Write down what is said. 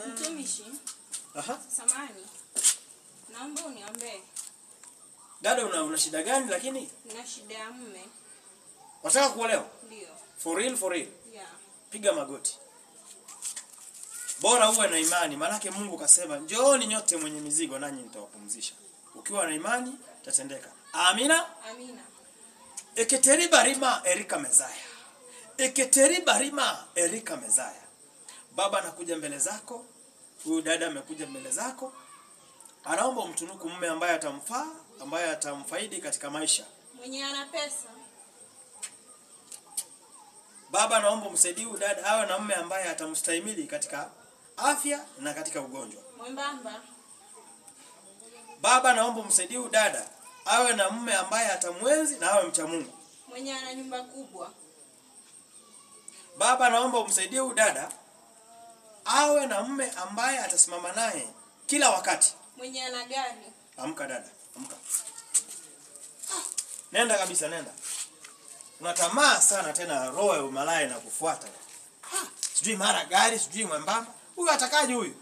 Mtumishi. Samani. Naomba uniombee. Dada, una shida gani lakini? Nina shida ya mume. Wataka kuolewa? Ndio. For real, for real? Yeah. Piga magoti. Bora uwe na imani, maana Mungu kasema, "Njooni nyote mwenye mizigo nanyi nitawapumzisha." Ukiwa na imani, tatendeka. Amina? Amina. Eketeri barima Erika Mezaya. Eketeri barima Erika Mezaya. Baba anakuja mbele zako, huyu dada amekuja mbele zako. Anaomba umtunuku mume ambaye atamfaa, ambaye atamfaidi katika maisha. Mwenye ana pesa. Baba anaomba umsaidie huyu dada awe na mume ambaye atamstahimili katika afya na katika ugonjwa. Mwembamba. Baba naomba umsaidie huyu dada awe na mume ambaye atamwenzi na awe mcha Mungu. Mwenye ana nyumba kubwa. Baba naomba umsaidie huyu dada awe na mume ambaye atasimama naye kila wakati. Mwenye ana gari. Amka dada, amka. Nenda kabisa, nenda. Unatamaa sana tena, roho ya umalaya na kufuata. Sijui mara gari, sijui mwembamba. Huyu atakaje huyu?